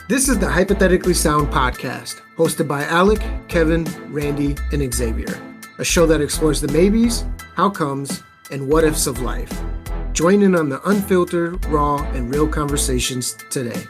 This is the Hypothetically Sound podcast, hosted by Alec, Kevin, Randy, and Xavier, a show that explores the maybes, how comes, and what ifs of life. Join in on the unfiltered, raw, and real conversations today.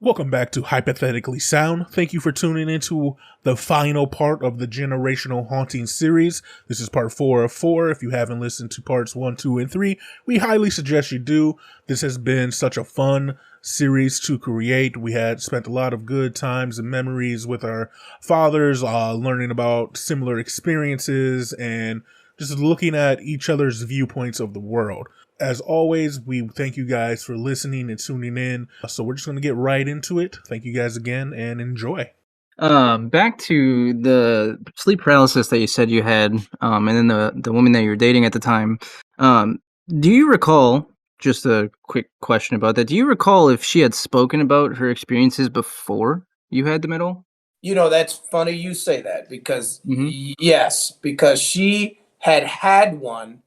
Welcome back to Hypothetically Sound. Thank you for tuning into the final part of the Generational Haunting series. This is part 4 of 4. If you haven't listened to parts 1, 2, and 3, we highly suggest you do. This has been such a fun series to create. We had spent a lot of good times and memories with our fathers, learning about similar experiences and just looking at each other's viewpoints of the world. As always, we thank you guys for listening and tuning in. So we're just going to get right into it. Thank you guys again and enjoy. Back to the sleep paralysis that you said you had, and then the woman that you were dating at the time. Do you recall, just a quick question about that, do you recall if she had spoken about her experiences before you had them at all? You know, that's funny you say that because Mm-hmm. yes, because she had one,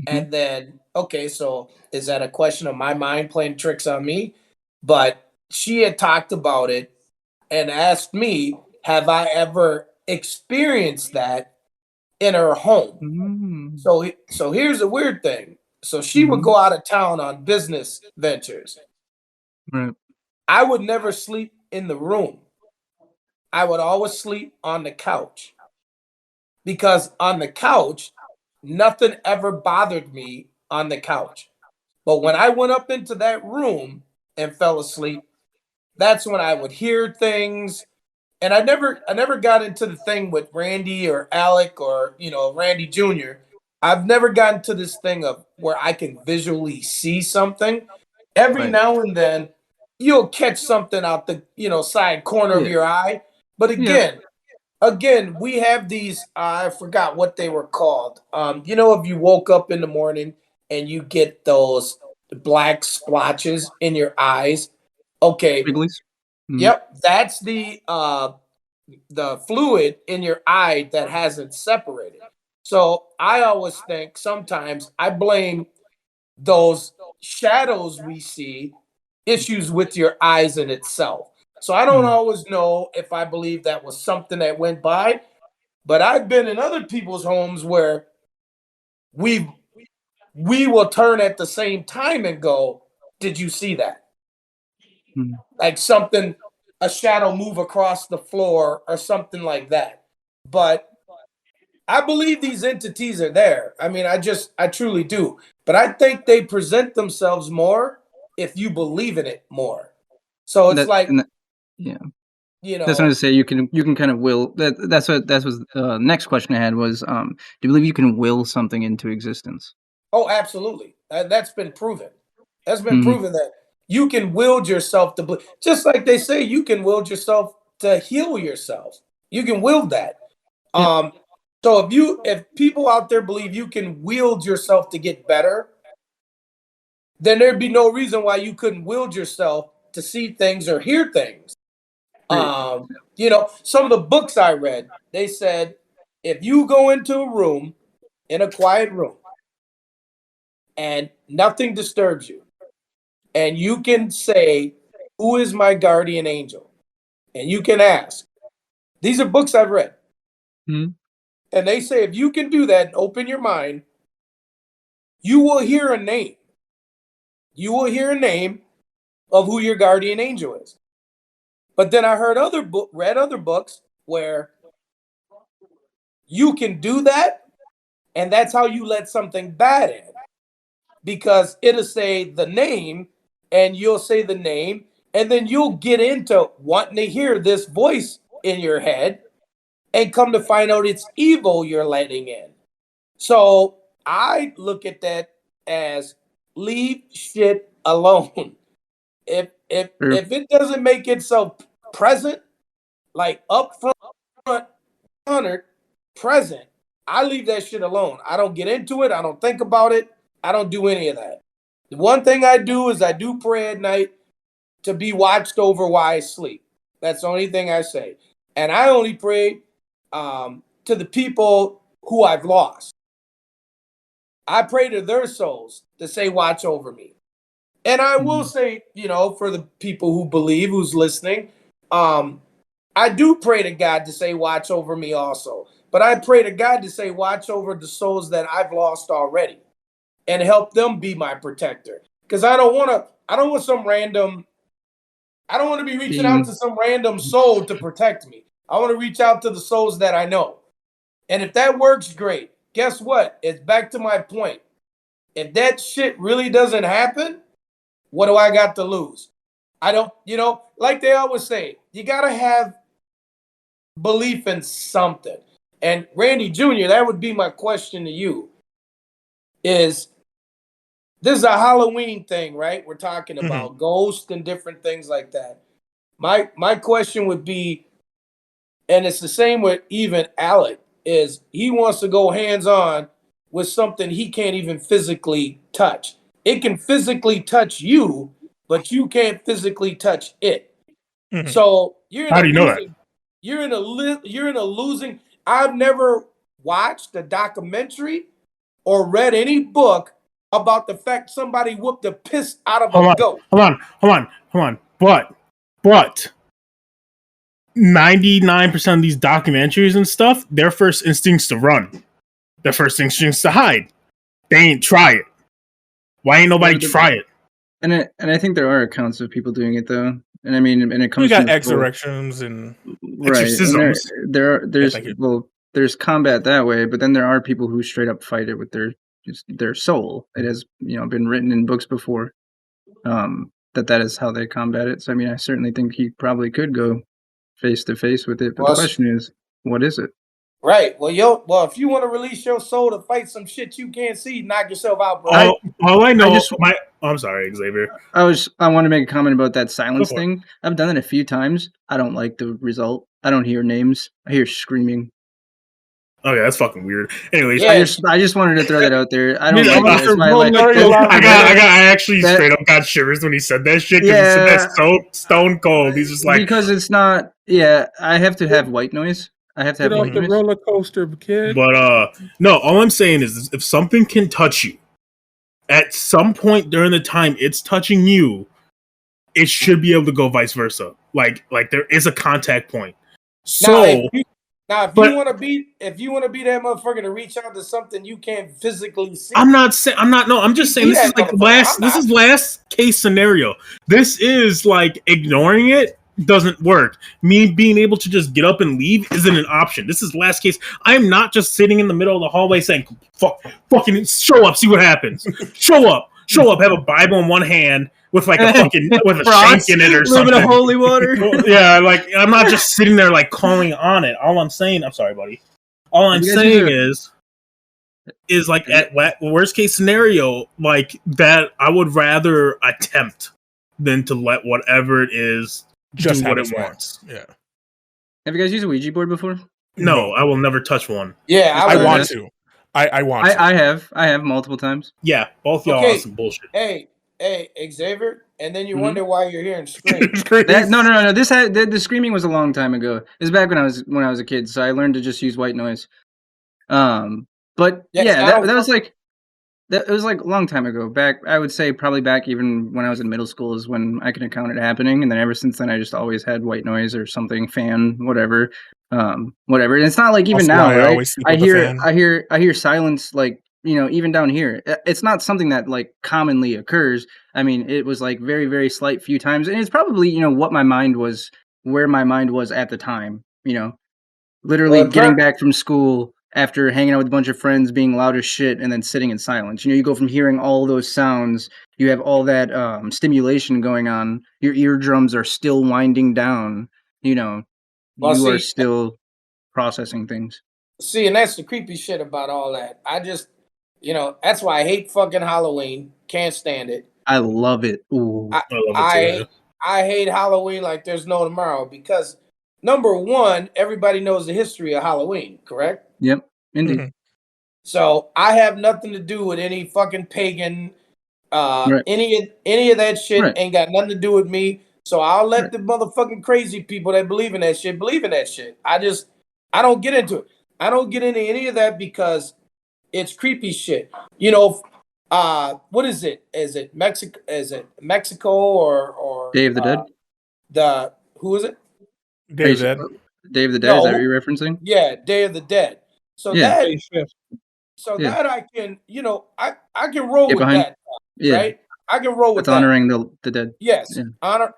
Mm-hmm. and then okay, so is that a question of my mind playing tricks on me? But she had talked about it and asked me, have I ever experienced that in her home? Mm-hmm. So here's the weird thing. So she would go out of town on business ventures. Right. I would never sleep in the room. I would always sleep on the couch because on the couch, nothing ever bothered me on the couch. But when I went up into that room and fell asleep, that's when I would hear things. And I never got into the thing with Randy or Alec or, Randy Jr. I've never gotten to this thing of where I can visually see something. Every Right. now and then you'll catch something out the, side corner of Yeah. your eye. But Yeah. again, we have these, I forgot what they were called. If you woke up in the morning and you get those black splotches in your eyes, okay, Wrigley's? Mm-hmm. yep, that's the fluid in your eye that hasn't separated. So I always think sometimes I blame those shadows we see issues with your eyes in itself. So I don't always know if I believe that was something that went by, but I've been in other people's homes where we we will turn at the same time and go, "Did you see that?" Mm-hmm. Like something, a shadow move across the floor or something like that. But I believe these entities are there. I mean, I truly do. But I think they present themselves more if you believe in it more. So it's like, Yeah. you That's what I know, was say. You can kind of will that. That was next question I had was do you believe you can will something into existence? oh, absolutely. That's been proven. That's been Mm-hmm. proven that you can wield yourself to believe. Just like they say, you can wield yourself to heal yourself. You can wield that. Yeah. Um, so if people out there believe you can wield yourself to get better, then there'd be no reason why you couldn't wield yourself to see things or hear things. Right. Some of the books I read, they said if you go into a room, in a quiet room, and nothing disturbs you, and you can say, "Who is my guardian angel?" and you can ask. These are books I've read, Mm-hmm. and they say if you can do that and open your mind, you will hear a name. You will hear a name of who your guardian angel is. But then I read other books where you can do that, and that's how you let something bad in. Because it'll say the name, and you'll say the name, and then you'll get into wanting to hear this voice in your head, and come to find out it's evil you're letting in. So I look at that as leave shit alone. True. If it doesn't make itself present, like up front, honored, present, I leave that shit alone. I don't get into it. I don't think about it. I don't do any of that. The one thing I do is I do pray at night to be watched over while I sleep. That's the only thing I say. And I only pray to the people who I've lost. I pray to their souls to say, watch over me. And I will say, for the people who believe, who's listening, I do pray to God to say, watch over me also. But I pray to God to say, watch over the souls that I've lost already and help them be my protector. Because I don't want to be reaching out to some random soul to protect me. I want to reach out to the souls that I know. And if that works, great. Guess what? It's back to my point. If that shit really doesn't happen, what do I got to lose? I don't, like they always say, you got to have belief in something. And Randy Jr., that would be my question to you, is this is a Halloween thing, right? We're talking about ghosts and different things like that. My question would be, and it's the same with even Alec, is he wants to go hands-on with something he can't even physically touch. It can physically touch you, but you can't physically touch it. So How do you know that? You're in a losing. I've never watched a documentary or read any book about the fact somebody whooped the piss out of a goat. Hold on. But 99% of these documentaries and stuff, their first instinct's to run. Their first instinct's to hide. They ain't try it. Why ain't nobody try it? And I think there are accounts of people doing it though. And I mean, and it comes. We got exorcisms and exorcisms. There's combat that way, but then there are people who straight up fight it with their soul. It has been written in books before. That is how they combat it. So I mean, I certainly think he probably could go face to face with it. But the question is, what is it? Right. Well, if you want to release your soul to fight some shit you can't see, knock yourself out, bro. All I know, I'm sorry, Xavier. I want to make a comment about that silence thing. I've done it a few times. I don't like the result. I don't hear names. I hear screaming. Okay, that's fucking weird. Anyways, yeah. I just wanted to throw that out there. I don't I actually straight up got shivers when he said that shit because he said that so stone cold. He's just like, because it's not. Yeah, I have to have white noise. I have to have the roller coaster, kid. But no, all I'm saying is if something can touch you, at some point during the time it's touching you, it should be able to go vice versa. Like there is a contact point. So if you want to be that motherfucker to reach out to something you can't physically see. I'm just saying this is like last case scenario. This is like ignoring it doesn't work. Me being able to just get up and leave isn't an option. This is last case. I am not just sitting in the middle of the hallway saying, fucking show up, see what happens. Show up. Have a Bible in one hand with like a fucking with a shank in it or something. A little bit of holy water. Yeah, like I'm not just sitting there like calling on it. All I'm saying, I'm sorry, buddy. All I'm saying is like at worst case scenario, like that I would rather attempt than to let whatever it is just do what it wants. Yeah. Have you guys used a Ouija board before? No, I will never touch one. Yeah, I want to. I want to. I have multiple times. Yeah, both y'all are some bullshit. Hey, Xavier, and then you wonder why you're hearing screams. No. The screaming was a long time ago. It was back when I was a kid, so I learned to just use white noise. But that was like a long time ago. Back, I would say probably back even when I was in middle school is when I can account it happening, and then ever since then I just always had white noise or something, fan, whatever. And it's not like even now, right? I hear silence, like, even down here. It's not something that like commonly occurs. I mean, it was like very, very slight few times, and it's probably what my mind was, where my mind was at the time. Literally getting back from school after hanging out with a bunch of friends, being loud as shit, and then sitting in silence. You go from hearing all those sounds, you have all that stimulation going on, your eardrums are still winding down, you are still processing things. See, and that's the creepy shit about all that. I just, that's why I hate fucking Halloween. Can't stand it. I love it. Ooh. I hate Halloween like there's no tomorrow because, number one, everybody knows the history of Halloween, correct? Yep, indeed. Mm-hmm. So I have nothing to do with any fucking pagan, right. any of that shit ain't got nothing to do with me. So I'll let the motherfucking crazy people that believe in that shit. I don't get into it. I don't get into any of that because It's creepy shit. What is it? Is it Mexico? Is it Mexico or Day of the Dead? Who is it? Day of the Dead. Day of the Dead, No. is that what you're referencing? Yeah, Day of the Dead. So Yeah. that I can, I can roll Get with behind. that, Yeah. right? I can roll with It's that. honoring the dead. Yes, Yeah.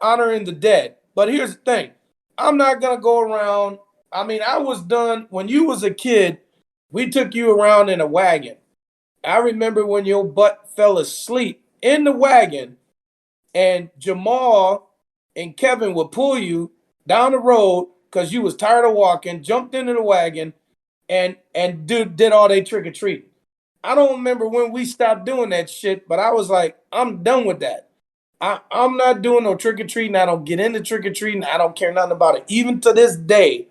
honoring the dead. But here's the thing: I'm not gonna go around. I mean, I was done when you was a kid. We took you around in a wagon. I remember when your butt fell asleep in the wagon, and Jamal and Kevin would pull you down the road because you was tired of walking, jumped into the wagon, and did all they trick or treat. I don't remember when we stopped doing that shit, but I was like, I'm done with that. I'm not doing no trick or treating. I don't get into trick or treating. I don't care nothing about it. Even to this day,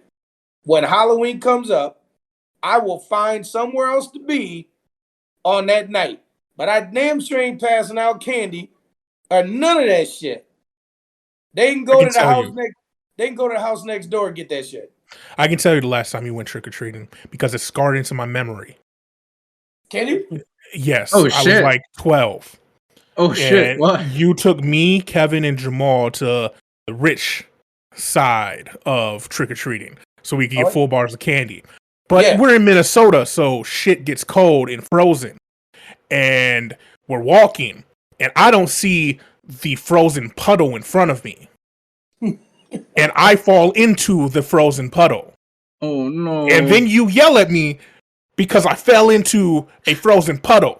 when Halloween comes up, I will find somewhere else to be on that night. But I damn sure ain't passing out candy or none of that shit. They can go to the house next. They can go to the house next door and get that shit. I can tell you the last time you went trick or treating because it's scarred into my memory. Can you? Yes. Oh, I shit. was like 12. Oh shit! And What? you took me, Kevin, and Jamal to the rich side of trick or treating, so we could get full bars of candy. But we're in Minnesota, so shit gets cold and frozen, and we're walking, and I don't see the frozen puddle in front of me, and I fall into the frozen puddle. Oh no! And then you yell at me because I fell into a frozen puddle.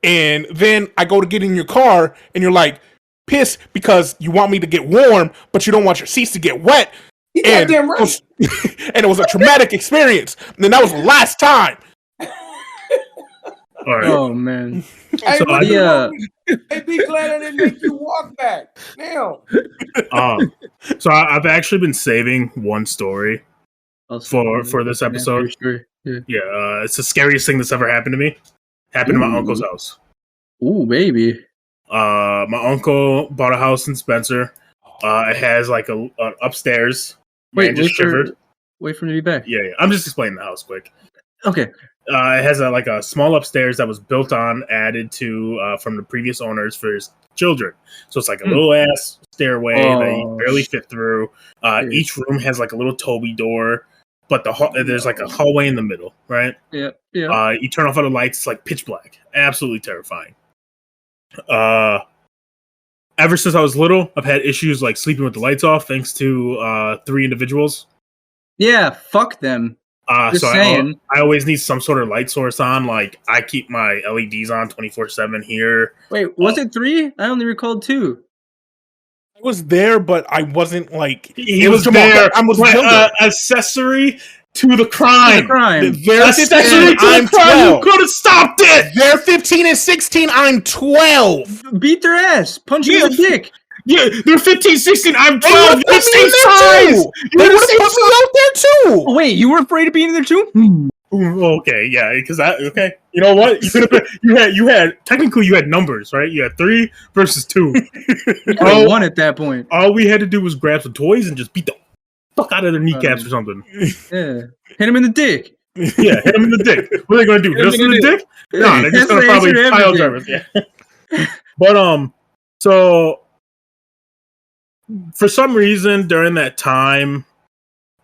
And then I go to get in your car, and you're like pissed because you want me to get warm, but you don't want your seats to get wet. And goddamn right. And it was a traumatic experience. And then that was the last time. All right. Oh man! Hey, So hey, be glad I didn't make you walk back. Now. So I've actually been saving one story for this episode. Sure. Yeah. It's the scariest thing that's ever happened to me. Happened to my uncle's house. Ooh, baby. My uncle bought a house in Spencer. It has like a upstairs. Wait for me to be back. Yeah. I'm just explaining the house quick. Okay. It has a small upstairs that was built on, added to from the previous owners for his children. So it's like a little ass stairway that you barely fit through. Each room has like a little Toby door, but there's like a hallway in the middle, right? Yeah. Yeah. You turn off all the lights, it's like pitch black. Absolutely terrifying. Ever since I was little, I've had issues like sleeping with the lights off, thanks to 3 individuals. Yeah. Fuck them. So I always need some sort of light source on. Like I keep my LEDs on 24/7 here. Wait, was it 3? I only recalled 2. I was there, but I wasn't like He was there. I was accessory to the crime. They're accessory to the crime. You could have stopped it. They're 15 and 16. I'm 12. Beat their ass. Punch them in the dick. Yeah, they're 15, 16. I'm 12. You're the same size. They would have put me out there too. Oh, wait, you were afraid of being in there too? Okay, yeah, because okay. You know what? You had technically you had numbers, right? You had 3 versus 2. You won at that point. All we had to do was grab some toys and just beat the fuck out of their kneecaps or something. Yeah, hit him in the dick. Yeah, hit him in the dick. What are they going to do? Hit us in the dick? No, they're just going to probably pile drivers. Yeah. But so for some reason during that time,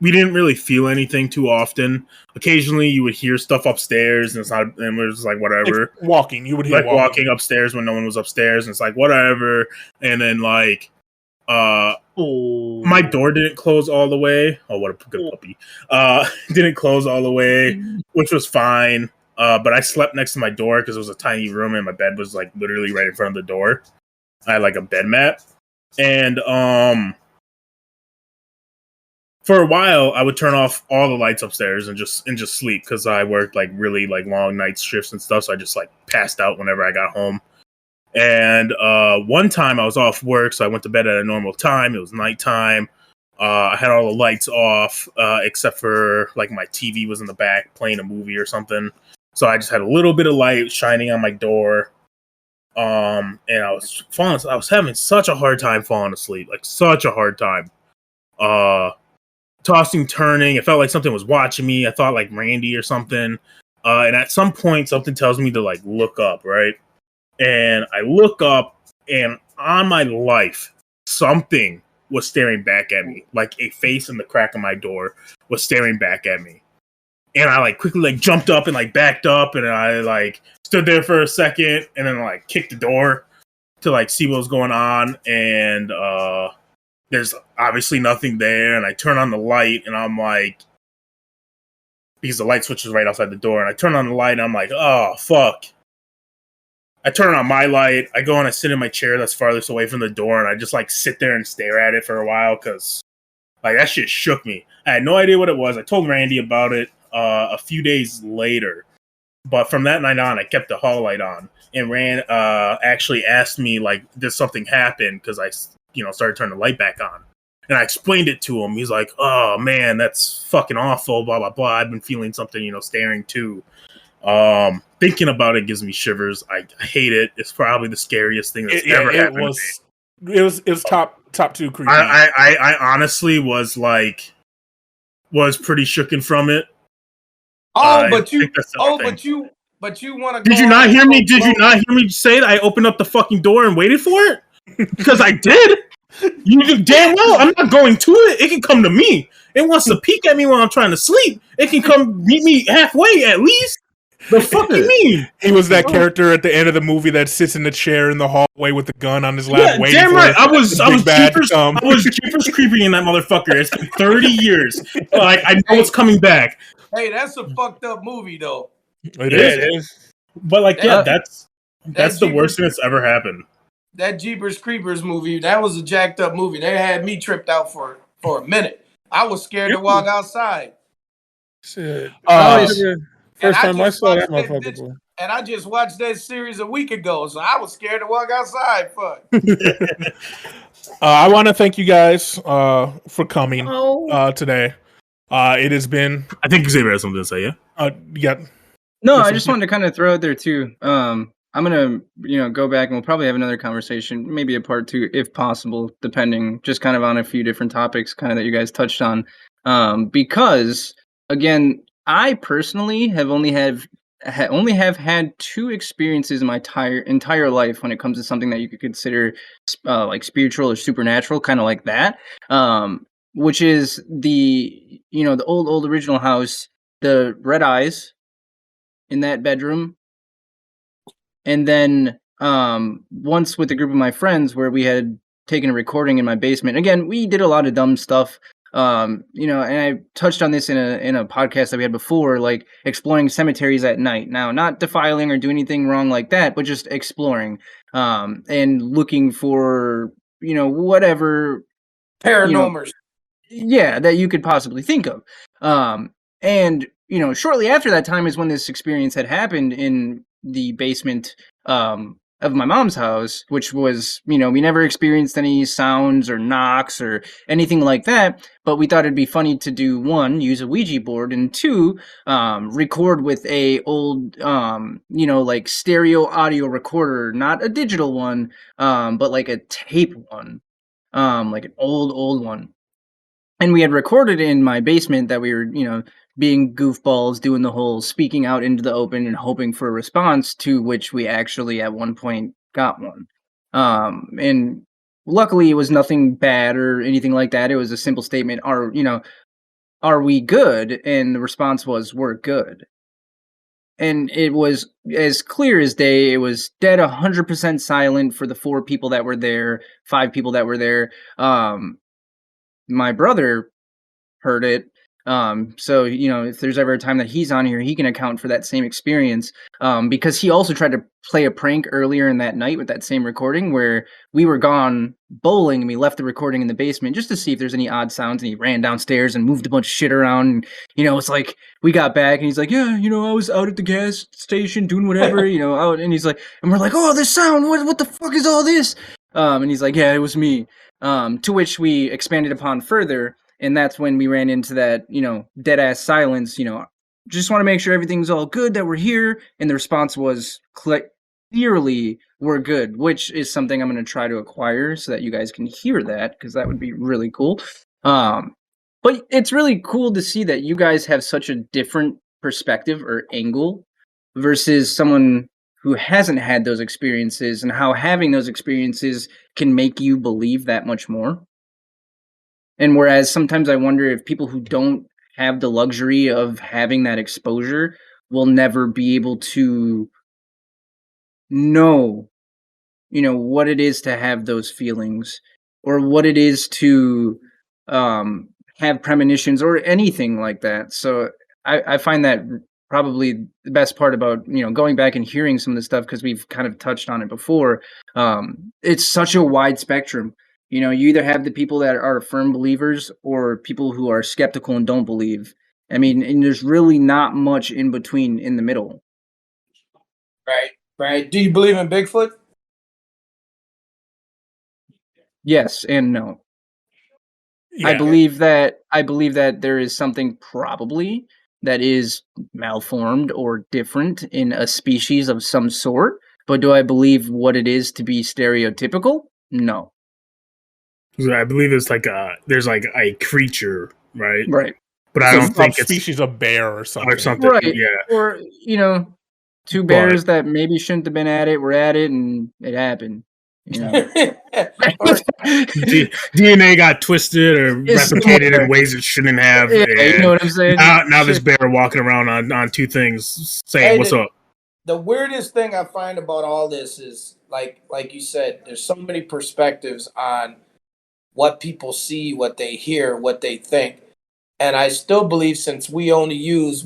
we didn't really feel anything too often. Occasionally, you would hear stuff upstairs, and it was like whatever. Like walking, you would hear like walking upstairs when no one was upstairs, and it's like whatever. And then like, my door didn't close all the way. Oh, what a good puppy! Didn't close all the way, which was fine. But I slept next to my door because it was a tiny room, and my bed was like literally right in front of the door. I had like a bed mat, and for a while, I would turn off all the lights upstairs and just sleep because I worked like really like long night shifts and stuff. So I just like passed out whenever I got home. And one time I was off work, so I went to bed at a normal time. It was nighttime. I had all the lights off except for like my TV was in the back playing a movie or something. So I just had a little bit of light shining on my door. And I was having such a hard time falling asleep, like such a hard time. Tossing, turning. It felt like something was watching me. I thought like Randy or something. And at some point, something tells me to like look up, right? And I look up, and on my life, something was staring back at me, like a face in the crack of my door was staring back at me. And I like quickly like jumped up and like backed up, and I like stood there for a second, and then like kicked the door to like see what was going on. And there's obviously nothing there. And I turn on the light, and I'm like, because the light switch is right outside the door, and I turn on the light, and I'm like, oh fuck. I turn on my light, I go and I sit in my chair that's farthest away from the door, and I just like sit there and stare at it for a while, because like that shit shook me. I had no idea what it was. I told Randy about it a few days later, but from that night on, I kept the hall light on, and Rand actually asked me like, did something happen? Because I started turning the light back on. And I explained it to him. He's like, oh, man, that's fucking awful, blah, blah, blah. I've been feeling something, staring too. Thinking about it gives me shivers. I hate it. It's probably the scariest thing that's ever happened to me. It was top two creepy. I honestly was pretty shooken from it. But you want to. Did you not hear me? Did you not hear me say that I opened up the fucking door and waited for it? Because I did. You do damn well. I'm not going to it. It can come to me. It wants to peek at me while I'm trying to sleep. It can come meet me halfway at least. The fuck you mean? He was that character at the end of the movie that sits in the chair in the hallway with the gun on his lap, waiting damn for right. I was Jeepers creepy in that motherfucker. It's been 30 years. Like I know it's coming back. Hey, that's a fucked up movie though. It is. But like, that's the worst thing that's ever happened. That Jeepers Creepers movie, that was a jacked up movie. They had me tripped out for a minute. I was scared to walk outside. Shit. First time I saw that motherfucker. And I just watched that series a week ago, so I was scared to walk outside. Fuck. I want to thank you guys for coming today. It has been. I think Xavier has something to say. Yeah. No, I just wanted to kind of throw it there too. I'm gonna, go back and we'll probably have another conversation, maybe a part 2 if possible, depending, just kind of on a few different topics, kind of that you guys touched on. Because again, I personally have only have had 2 experiences in my entire life when it comes to something that you could consider like spiritual or supernatural, kind of like that. Which is the the old original house, the red eyes in that bedroom. And then once with a group of my friends where we had taken a recording in my basement. Again, we did a lot of dumb stuff. And I touched on this in a podcast that we had before, like exploring cemeteries at night. Now, not defiling or doing anything wrong like that, but just exploring and looking for, whatever paranormals. That you could possibly think of. And, shortly after that time is when this experience had happened in the basement of my mom's house, which was, we never experienced any sounds or knocks or anything like that, but we thought it'd be funny to do 1, use a Ouija board, and 2, record with a old, like stereo audio recorder, not a digital one, but like a tape one, like an old one. And we had recorded in my basement that we were, being goofballs, doing the whole speaking out into the open and hoping for a response, to which we actually at one point got one. And luckily it was nothing bad or anything like that. It was a simple statement, are we good? And the response was, we're good. And it was as clear as day. It was dead 100% silent for the 4 people that were there, 5 people that were there. My brother heard it. So, if there's ever a time that he's on here, he can account for that same experience. Because he also tried to play a prank earlier in that night with that same recording where we were gone bowling and we left the recording in the basement just to see if there's any odd sounds. And he ran downstairs and moved a bunch of shit around. And, it's like we got back and he's like, yeah, I was out at the gas station doing whatever, out. And he's like, and we're like, oh, this sound, what the fuck is all this? And he's like, yeah, it was me. To which we expanded upon further. And that's when we ran into that, dead ass silence, just want to make sure everything's all good, that we're here. And the response was clearly, we're good, which is something I'm going to try to acquire so that you guys can hear that, because that would be really cool. But it's really cool to see that you guys have such a different perspective or angle versus someone who hasn't had those experiences, and how having those experiences can make you believe that much more. And whereas sometimes I wonder if people who don't have the luxury of having that exposure will never be able to know, what it is to have those feelings, or what it is to have premonitions or anything like that. So I find that probably the best part about, going back and hearing some of the stuff, because we've kind of touched on it before. It's such a wide spectrum. You either have the people that are firm believers or people who are skeptical and don't believe. I mean, and there's really not much in between, in the middle. Right. Do you believe in Bigfoot? Yes and no. Yeah. I believe that there is something probably that is malformed or different in a species of some sort, but do I believe what it is to be stereotypical? No. I believe it's there's like a creature, right? Right. But I don't think it's species of bear or something. Right. Yeah. Or, two But- bears that maybe shouldn't have been at it were at it, and it happened. DNA got twisted or It's replicated somewhere. in ways it shouldn't have. Yeah, and you know what I'm saying? now this bear walking around on two things saying, Hey, "What's up?" The weirdest thing I find about all this is, like you said, there's so many perspectives on what people see, what they hear, what they think. And I still believe, since we only use,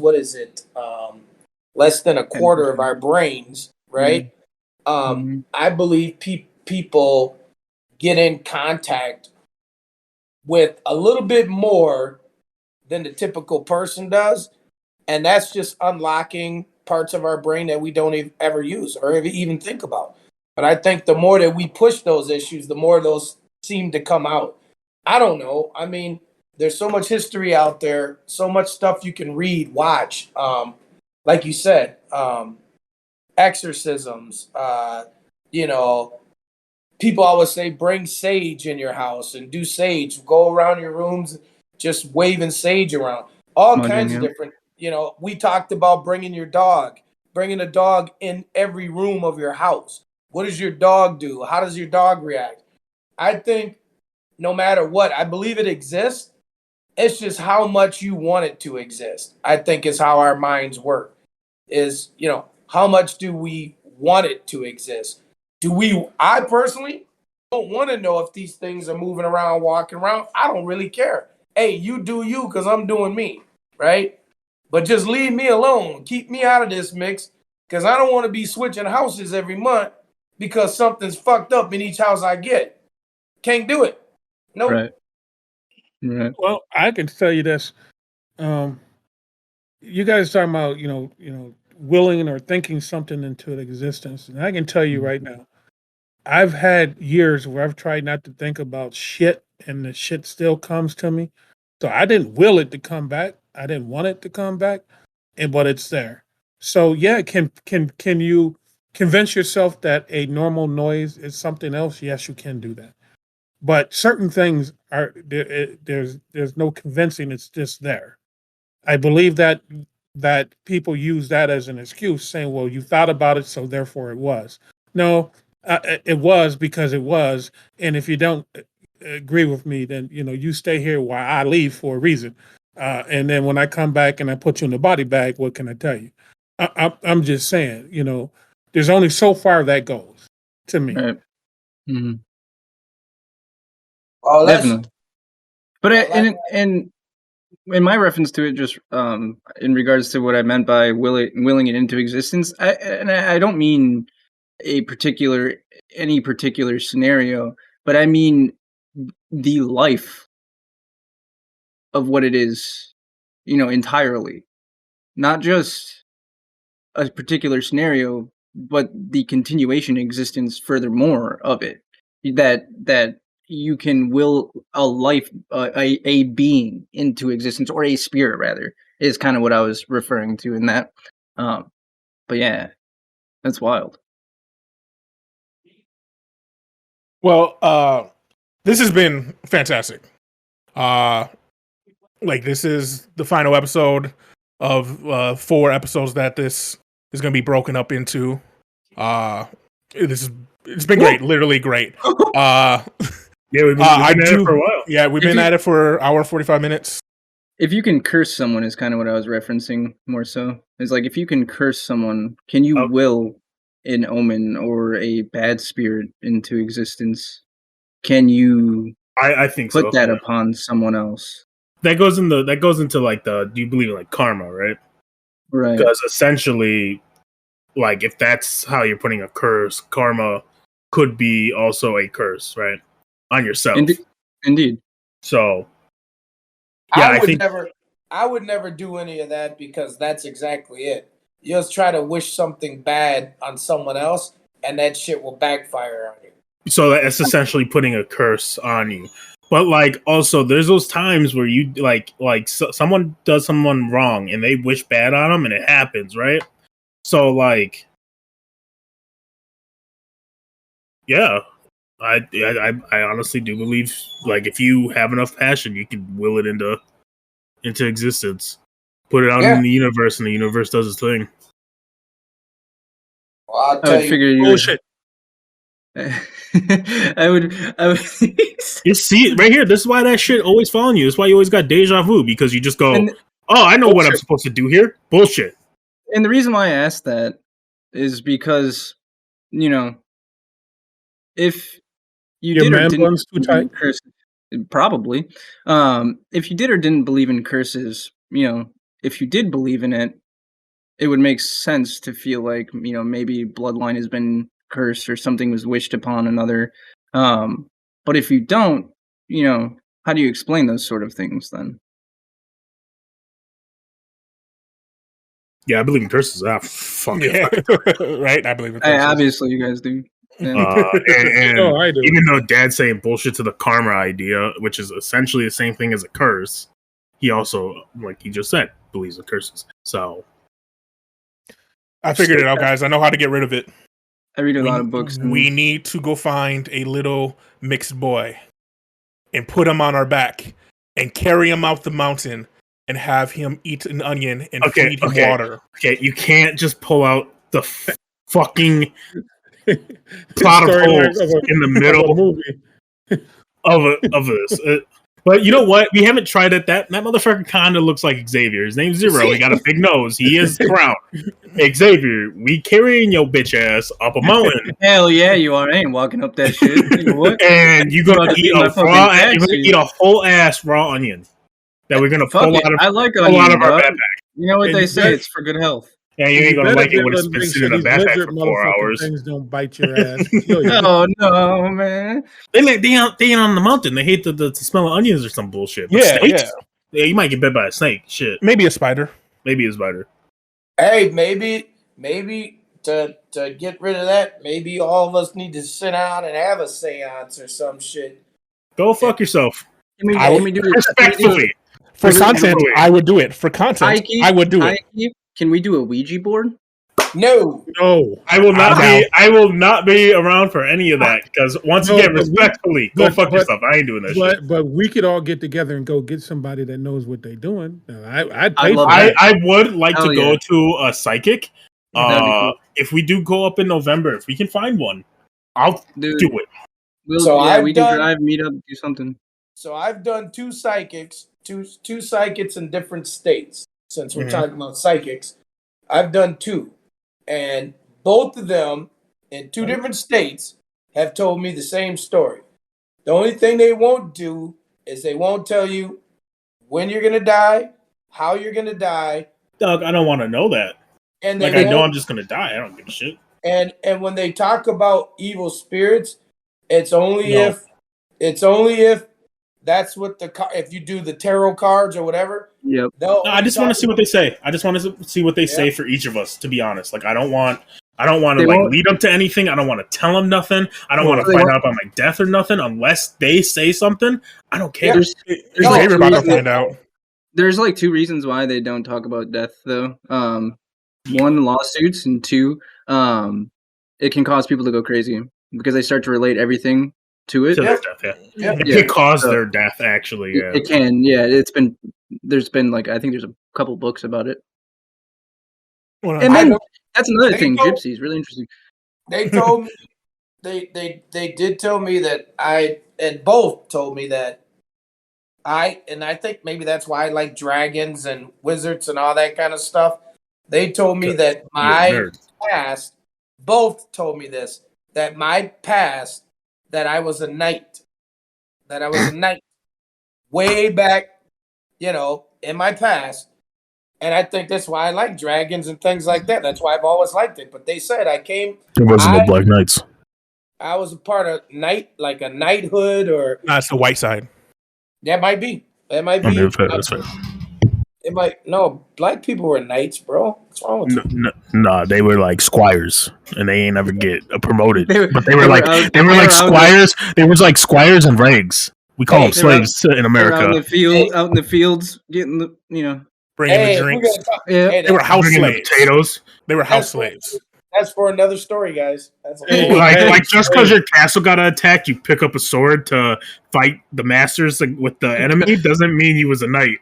less than a quarter of our brains, right? I believe people get in contact with a little bit more than the typical person does. And that's just unlocking parts of our brain that we don't ever use or even think about. But I think the more that we push those issues, the more those seem to come out. I don't know. I mean, there's so much history out there, so much stuff you can read, watch. Like you said, exorcisms. People always say bring sage in your house and do sage. Go around your rooms, just waving sage around. All kinds of different. We talked about bringing a dog in every room of your house. What does your dog do? How does your dog react? I think no matter what, I believe it exists. It's just how much you want it to exist. I think is how our minds work. Is, how much do we want it to exist? I personally don't want to know if these things are moving around, walking around. I don't really care. Hey, you do you, because I'm doing me, right? But just leave me alone. Keep me out of this mix, because I don't want to be switching houses every month because something's fucked up in each house I get. Can't do it. Nope. Right. Well, I can tell you this. You guys talking about, willing or thinking something into existence. And I can tell you right now, I've had years where I've tried not to think about shit and the shit still comes to me. So I didn't will it to come back. I didn't want it to come back, but it's there. So yeah, can you convince yourself that a normal noise is something else? Yes, you can do that. But certain things are there's no convincing. It's just there. I believe that people use that as an excuse, saying, "Well, you thought about it, so therefore it was." No, it was because it was, and if you don't agree with me, then you stay here while I leave for a reason. And then when I come back and I put you in the body bag, what can I tell you? I'm just saying, there's only so far that goes to me. Right. Mm-hmm. Oh, definitely. But and in my reference to it, just in regards to what I meant by willing it into existence, I don't mean any particular scenario, but I mean the life of what it is, entirely, not just a particular scenario, but the continuation existence furthermore of it, that you can will a life, a being into existence, or a spirit rather, is kind of what I was referring to in that. But yeah, that's wild. Well, this has been fantastic. This is the final episode. of 4 episodes that this is going to be broken up into. It's been great, literally great. Yeah, we've been at it for a while. Yeah, we've been at it for an hour and 45 minutes. If you can curse someone is kind of what I was referencing more so. It's like if you can curse someone, can you will an omen or a bad spirit into existence? Can you I think put that upon someone else? That goes into like do you believe in like karma, right? Right. Because essentially, like if that's how you're putting a curse, karma could be also a curse, right? On yourself. Indeed. So yeah, I would never do any of that because that's exactly it. You just try to wish something bad on someone else, and that shit will backfire on you. So that's essentially putting a curse on you. But like, also, there's those times where you someone does someone wrong and they wish bad on them, and it happens, right? So like, yeah, I honestly do believe like if you have enough passion, you can will it into existence, put it out in the universe, and the universe does its thing. Well, I'll tell you bullshit. I would. You see it right here. This is why that shit always following you. That's why you always got deja vu, because you just go, "Oh, I know what I'm supposed to do here." Bullshit. And the reason why I asked that is because, if you Your did or man didn't buns too tight? curses, probably. If you did or didn't believe in curses, if you did believe in it, it would make sense to feel like maybe bloodline has been cursed or something was wished upon another. But if you don't, how do you explain those sort of things then? Yeah, I believe in curses. Fuck yeah. Right? I believe in curses. Obviously, you guys do. Yeah. And I do. Even though Dad's saying bullshit to the karma idea, which is essentially the same thing as a curse, he also, like he just said, believes in curses. So I figured it out, guys. I know how to get rid of it. I read a lot of books. We need to go find a little mixed boy and put him on our back and carry him out the mountain and have him eat an onion and feed him water. Okay, you can't just pull out the fucking plot of holes in the middle of this. But you know what? We haven't tried it. That motherfucker kind of looks like Xavier. His name's Zero. He got a big nose. He is crowned. Xavier, we carrying your bitch ass up a mountain. Hell yeah, you are. I ain't walking up that shit. And you're gonna eat a whole ass raw onion that we're gonna pull out of our backpack. You know what they say? It's for good health. Yeah, you ain't gonna like it when it's been sitting in a backpack for 4 hours. Things don't bite your ass. Oh no, man! They ain't on the mountain. They hate the smell of onions or some bullshit. But snakes? Yeah, you might get bit by a snake. Shit, maybe a spider. Hey, maybe to get rid of that, maybe all of us need to sit down and have a seance or some shit. Go fuck yourself. Can we do it respectfully? For content, I would do it. For content, I would do it. Can we do a Ouija board? No. I will not be. I will not be around for any of that. Because once again, respectfully, go fuck yourself. I ain't doing that shit. But we could all get together and go get somebody that knows what they're doing. I'd pay for that. I would like to go to a psychic. Cool. If we do go up in November, if we can find one, I'll do it. We can drive, meet up, do something. So I've done two psychics in different states. Since we're talking about psychics, I've done 2. And both of them in 2 different states have told me the same story. The only thing they won't do is they won't tell you when you're going to die, how you're going to die. Doug, I don't want to know that. And I know I'm just going to die. I don't give a shit. And when they talk about evil spirits, it's only if that's what if you do the tarot cards or whatever. Yep. I just want to see what they say. I just want to see what they say for each of us. To be honest, like I don't want to lead them to anything. I don't want to tell them nothing. I don't want to find out about my death or nothing unless they say something. I don't care. There's about to find out. There's like 2 reasons why they don't talk about death, though. 1, lawsuits, and 2, it can cause people to go crazy because they start to relate everything to it. To their death, yeah. It can cause their death, actually. Yeah. It can, yeah. There's been like, I think there's a couple books about it. Well, And I then know that's another they thing. told- Gypsies, really interesting. they told me they did tell me that both told me that I think maybe that's why I like dragons and wizards and all that kind of stuff. They told me that You're a my nerd. past, both told me this, that my past, that I was a knight, way back, in my past. And I think that's why I like dragons and things like that. That's why I've always liked it. But they said There wasn't no Black Knights. I was a part of like a knighthood, or no, it's the white side. that might be. That might be. That's fair. It might. No, black people were knights, bro. What's wrong with you? No, they were like squires, and they ain't ever get promoted. They were- but they they were were like out- they were they like were out squires. They was like squires and regs. We call them Hey, they were slaves in They're America. out in the fields, getting the Bringing Hey, the if we're drinks. gonna talk, Yeah. hey, They were house Bringing the slaves. potatoes. They were house That's- slaves. that's for another story, guys. That's Hey, Like just because your castle got attacked, you pick up a sword to fight the masters with the enemy doesn't mean you was a knight.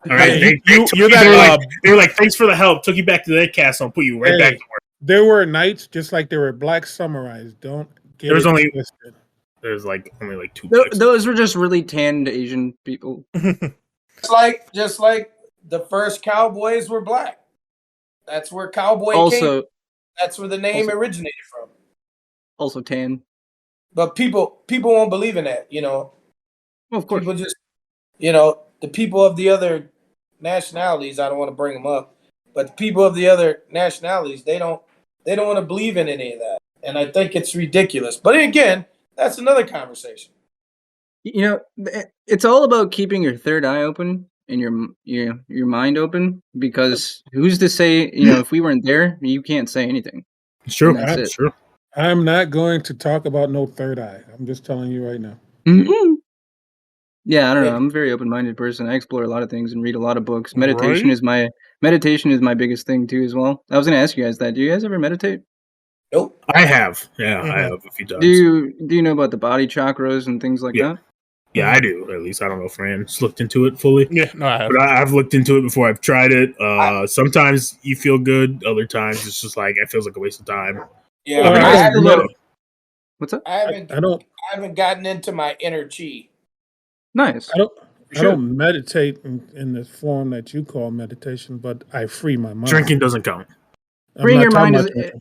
All right, Hey, you're that. they were like, thanks for the help. Took you back to their castle and put you right back to work. There were knights just like there were black samurais. Don't get There was it only- twisted. There's like only like two. types. Those were just really tanned Asian people. just like the first cowboys were black. That's where cowboy came. Also, That's where the name originated from. also tan. But people won't believe in that. Well, of course. People just, the people of the other nationalities. I don't want to bring them up, but the people of the other nationalities, they don't want to believe in any of that, and I think it's ridiculous. But again, that's another conversation. It's all about keeping your third eye open and your mind open, because who's to say, if we weren't there, you can't say anything. It's true. And that's It's it. true. I'm not going to talk about no third eye. I'm just telling you right now. Yeah, I don't know. Yeah. I'm a very open-minded person. I explore a lot of things and read a lot of books. Right. Meditation is my biggest thing too, as well. I was going to ask you guys that. Do you guys ever meditate? Nope. I have. Yeah, Mhm. I have a few times. Do you know about the body chakras and things like Yeah. that? Yeah, I do. At least I don't know if Rand's looked into it fully. Yeah, no, I have. But I've looked into it before. I've tried it. Sometimes you feel good. Other times it's just like it feels like a waste of time. Yeah, Well, I, I haven't, don't- What's up? I haven't I don't. I haven't gotten into my inner chi. Nice. I don't. I Sure. don't meditate in the form that you call meditation, but I free my mind. Drinking doesn't count. I'm Freeing not your talking mind about is drinking.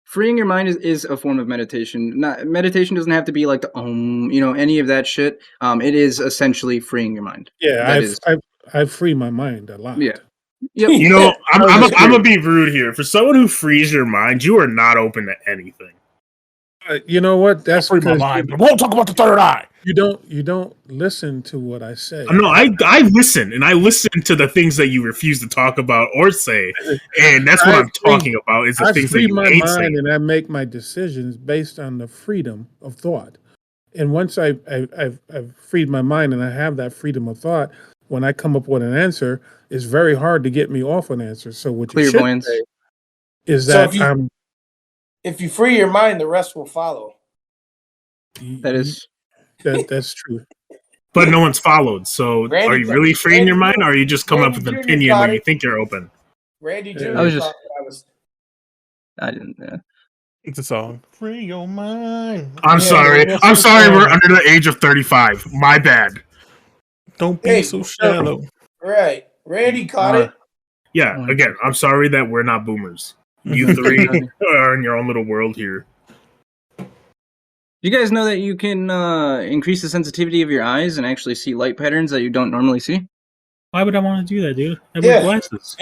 freeing your mind is a form of meditation. Meditation doesn't have to be like the any of that shit. It is essentially freeing your mind. Yeah, that is- I free my mind a lot. Yeah. Yep. You know, I'm just gonna be rude here. For someone who frees your mind, you are not open to anything. You know what? That's Free my because mind. But won't talk about the third eye. you don't listen to what I say. No, I listen, and I listen to the things that you refuse to talk about or say, and that's what I'm talking about. Is the I things that free you my ain't mind saying. and I make my decisions based on the freedom of thought. And once I've freed my mind and I have that freedom of thought, when I come up with an answer, it's very hard to get me off an answer. So what you should Clairvoyance. say is So that if you free your mind, the rest will follow. That is that's true. But no one's followed. So Randy- are you really freeing your Randy- mind, or are you just coming up with an Randy Jr. opinion caught when you it. think you're open? Randy Jr. I was just- thought that I was. I didn't. It's a song. Free your mind. I'm Yeah, sorry. that's I'm what sorry. I'm We're saying. under the age of 35. My bad. Don't be Hey, so shallow. Right. Randy caught it. Yeah. Oh. Again, I'm sorry that we're not boomers. You three are in your own little world here. You guys know that you can increase the sensitivity of your eyes and actually see light patterns that you don't normally see? Why would I want to do that, dude? I Yeah. wear glasses.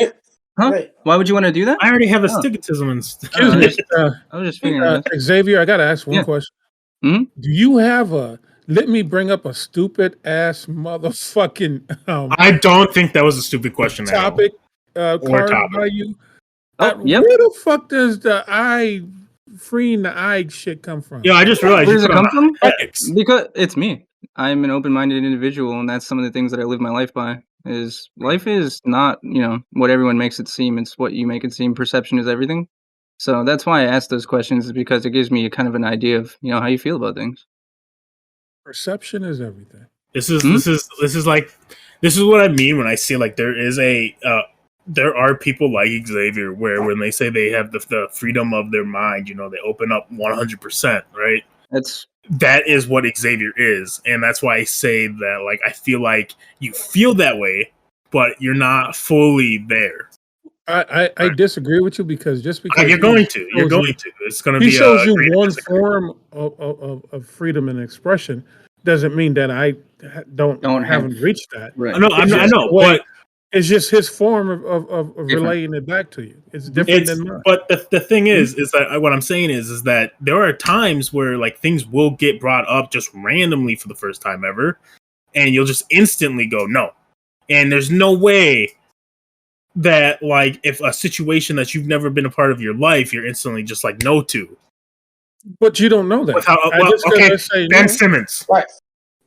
Huh? Right. Why would you want to do that? I already have Oh. astigmatism and stuff. Excuse me, I was just figuring this. Xavier. I got to ask one Yeah. question. Mhm. Do you have a? Let me bring up a stupid ass motherfucking I don't think that was a stupid question. at all. topic card topic. by you. Oh, yep. Where the fuck does the eye freeing the eye shit come from? Yeah, I just realized. Where you does it put on come from? Ethics. Because it's me. I'm an open-minded individual, and that's some of the things that I live my life by. Is life is not, what everyone makes it seem. It's what you make it seem. Perception is everything. So that's why I ask those questions, is because it gives me kind of an idea of, how you feel about things. Perception is everything. This is what I mean when I say like there is a there are people like Xavier where when they say they have the freedom of their mind, they open up 100%, right? That is what Xavier is. And that's why I say that, like, I feel like you feel that way, but you're not fully there. I disagree with you because just because you're going to. It's going to be. He shows you one form of freedom and expression. Doesn't mean that I haven't reached that. Right. I know, but it's just his form of relaying it back to you. It's different than mine. But the thing is that what I'm saying is that there are times where like things will get brought up just randomly for the first time ever, and you'll just instantly go no, and there's no way that, like, if a situation that you've never been a part of your life, you're instantly just like no to. But you don't know that. Okay, Ben Simmons. Right.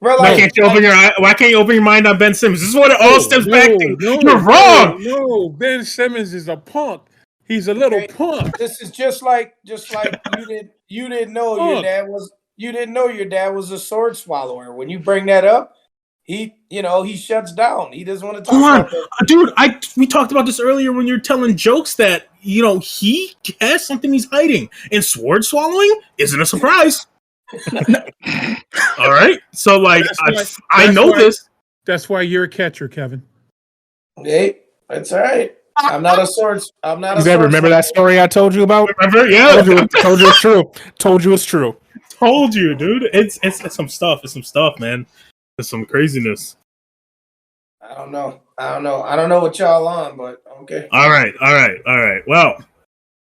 Why can't you open your mind on Ben Simmons? This is what it all stems back to. You're wrong. No, Ben Simmons is a punk. He's a little punk. This is just like you didn't know your dad was a sword swallower. When you bring that up, he shuts down. He doesn't want to talk about that. Dude, we talked about this earlier when you're telling jokes that, he has something he's hiding. And sword swallowing isn't a surprise. All right. So, like, I know this. That's why you're a catcher, Kevin. Hey, that's all right. I'm not a sword. Remember that story I told you about? Remember? Yeah. Told you it's true. Told you it's true. Told you, dude. It's some stuff. It's some stuff, man. It's some craziness. I don't know. I don't know what y'all on, but okay. All right. Well,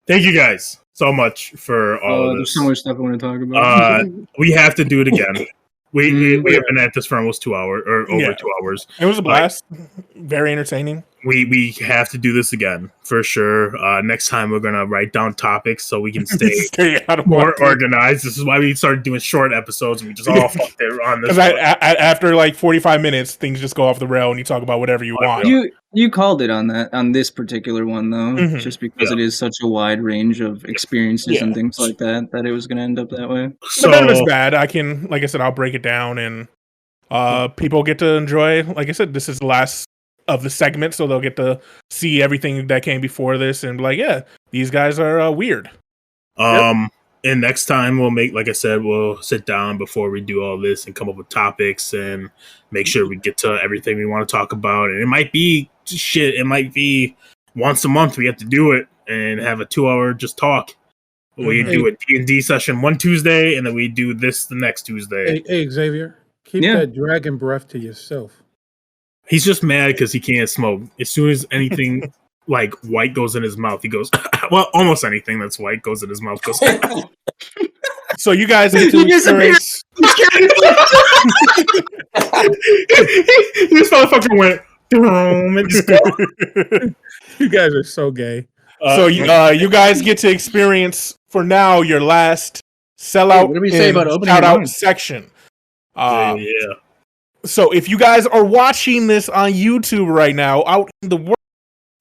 thank you guys so much for all of this. There's so much stuff I want to talk about. We have to do it again. We have been at this for almost 2 hours or over 2 hours. It was a blast. Very entertaining. We have to do this again for sure. Next time we're gonna write down topics so we can stay more organized. This is why we started doing short episodes and we just all fucked it on this. After like 45 minutes, things just go off the rail and you talk about whatever you want. You called it on this particular one though, just because it is such a wide range of experiences and things like that it was going to end up that way. So none of it's bad. Like I said, I'll break it down and people get to enjoy. Like I said, this is the last of the segment, so they'll get to see everything that came before this and be like, yeah, these guys are weird. And next time we'll sit down before we do all this and come up with topics and make sure we get to everything we want to talk about. And it might be shit. It might be once a month we have to do it and have a 2-hour just talk. We do a D&D session one Tuesday, and then we do this the next Tuesday. Hey Xavier, keep that dragon breath to yourself. He's just mad because he can't smoke. As soon as anything like white goes in his mouth, he goes, well, almost anything that's white goes in his mouth goes. So you guys get to experience. This motherfucker went, and just go. You guys are so gay. So you guys get to experience for now your last sellout. What do we say about opening shout out section? Yeah. So if you guys are watching this on YouTube right now, out in the world,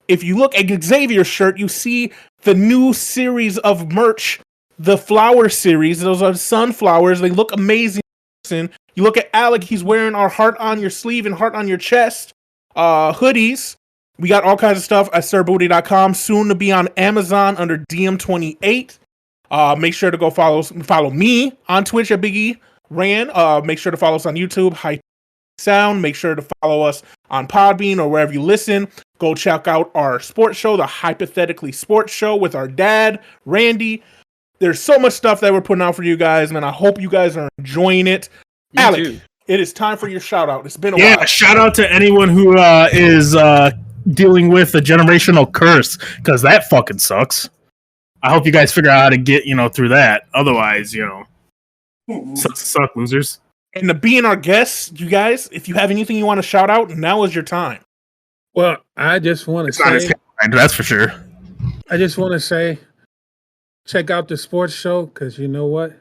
if you look at Xavier's shirt, you see the new series of merch, the flower series. Those are sunflowers. They look amazing. You look at Alec, he's wearing our heart on your sleeve and heart on your chest hoodies. We got all kinds of stuff at sirbooty.com, soon to be on Amazon under DM28. Make sure to go follow me on Twitch at Big E Ran. Make sure to follow us on YouTube, Hype Sound. Make sure to follow us on Podbean or wherever you listen. Go check out our sports show, the Hypothetically Sports Show with our dad, Randy. There's so much stuff that we're putting out for you guys, man. I hope you guys are enjoying it. Alec, it is time for your shout out. It's been a while. Yeah, shout out to anyone who is dealing with a generational curse, because that fucking sucks. I hope you guys figure out how to get, through that. Otherwise, suck losers. And to being our guests, you guys, if you have anything you want to shout out, now is your time. Well, I just want to say, that's for sure. I just want to say, check out the sports show, because you know what?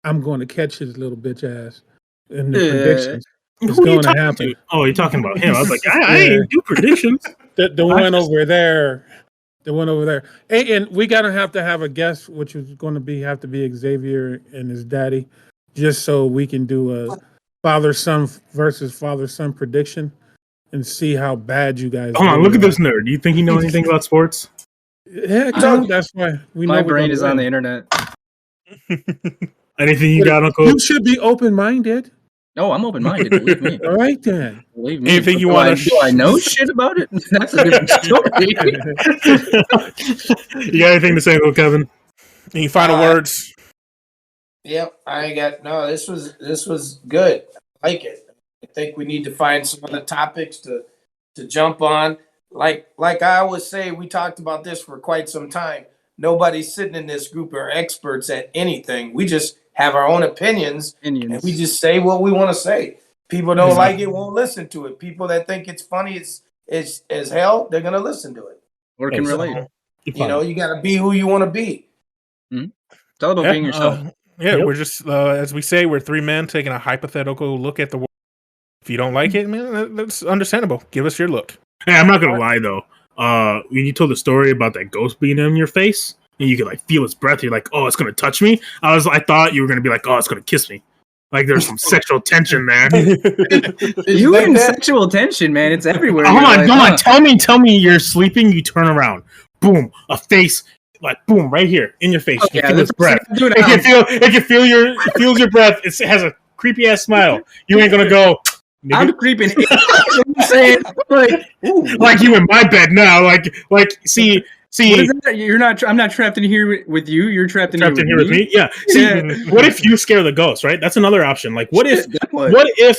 I'm going to catch his little bitch ass in the predictions. It's going to happen. Oh, you're talking about him. I was like, I ain't do predictions. The one over there. The one over there. And we gotta have to have a guest, which is going to have to be Xavier and his daddy, just so we can do a father-son versus father-son prediction. and see how bad you guys. Hold on, really look at are. this nerd. Do you think he knows anything about sports? Heck no, that's why we know My we're brain gonna is on the win. internet. Anything you got, Uncle? You should be open-minded. Oh, I'm open-minded. Believe me. All right then. Believe me. Anything you Do want do I know shit about it? That's a different story. You got anything to say, Uncle Kevin? Any final words? Yep, I ain't got no. This was good. I like it. I think we need to find some other topics to jump on. Like I always say, we talked about this for quite some time. Nobody's sitting in this group are experts at anything. We just have our own opinions. And we just say what we want to say. People don't like it, won't listen to it. People that think it's funny as hell, they're gonna listen to it. Or can relate. You know, you gotta be who you want to be. It's all about being yourself. We're just as we say, we're three men taking a hypothetical look at the world. If you don't like it, man, that's understandable. Give us your look. Hey, I'm not gonna lie though. When you told the story about that ghost being in your face and you could like feel its breath, you're like, "Oh, it's gonna touch me." I thought you were gonna be like, "Oh, it's gonna kiss me." Like there's some sexual tension there. You in sexual tension, man. It's everywhere. Hold on. Tell me you're sleeping. You turn around, boom, a face. Like boom, right here in your face. You feel its breath. It feels your breath. It has a creepy ass smile. You ain't gonna go. I'm creeping. I'm saying, like you in my bed now. Like see. What is that? You're not. I'm not trapped in here with you. You're trapped in here with me. Yeah. See, what if you scare the ghost? Right. That's another option. Like, what if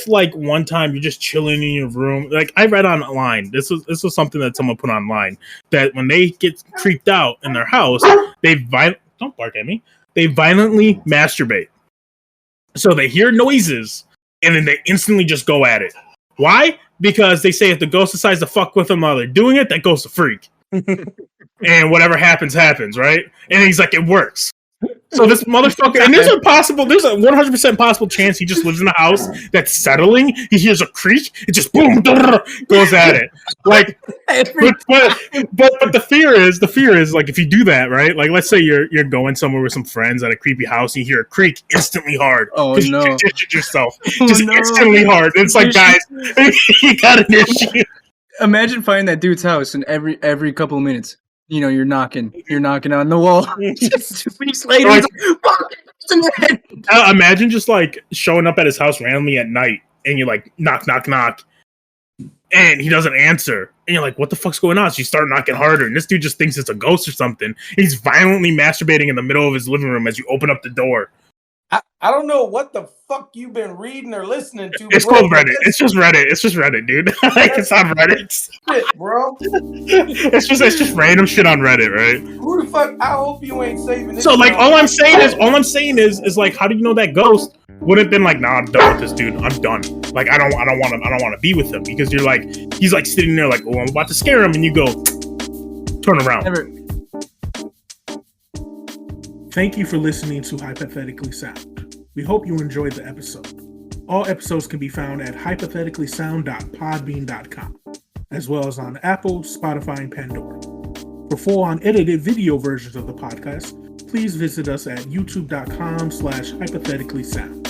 like one time you're just chilling in your room? Like I read online. This was something that someone put online that when they get creeped out in their house, don't bark at me. They violently masturbate. So they hear noises and then they instantly just go at it. Why? Because they say if the ghost decides to fuck with them while they're doing it, that ghost's a freak. And whatever happens, right? And he's like, it works. So this motherfucker, and there's a 100% possible chance he just lives in a house that's settling. He hears a creak, it just boom, goes at it. Like, but the fear is like if you do that, right? Like, let's say you're going somewhere with some friends at a creepy house, and you hear a creak instantly hard. Oh no! You conditioned yourself instantly hard. It's like, guys, you got an issue. Imagine finding that dude's house, and every couple of minutes, you know, you're knocking on the wall. Just 2 weeks later, like, imagine just like showing up at his house randomly at night, and you're like, knock, knock, knock, and he doesn't answer, and you're like, what the fuck's going on? So you start knocking harder, and this dude just thinks it's a ghost or something. He's violently masturbating in the middle of his living room as you open up the door. I don't know what the fuck you've been reading or listening to. It's called Reddit. It's just Reddit, dude. Like, it's on Reddit. Shit, bro. It's just random shit on Reddit, right? Who the fuck? I hope you ain't saving this. So like, all I'm saying is like, how do you know that ghost would have been like, nah, I'm done with this dude. I'm done. Like, I don't want to be with him, because you're like, he's like sitting there like, oh, I'm about to scare him, and you go, turn around. Thank you for listening to Hypothetically Sound. We hope you enjoyed the episode. All episodes can be found at hypotheticallysound.podbean.com, as well as on Apple, Spotify, and Pandora. For full unedited video versions of the podcast, please visit us at youtube.com/hypotheticallysound.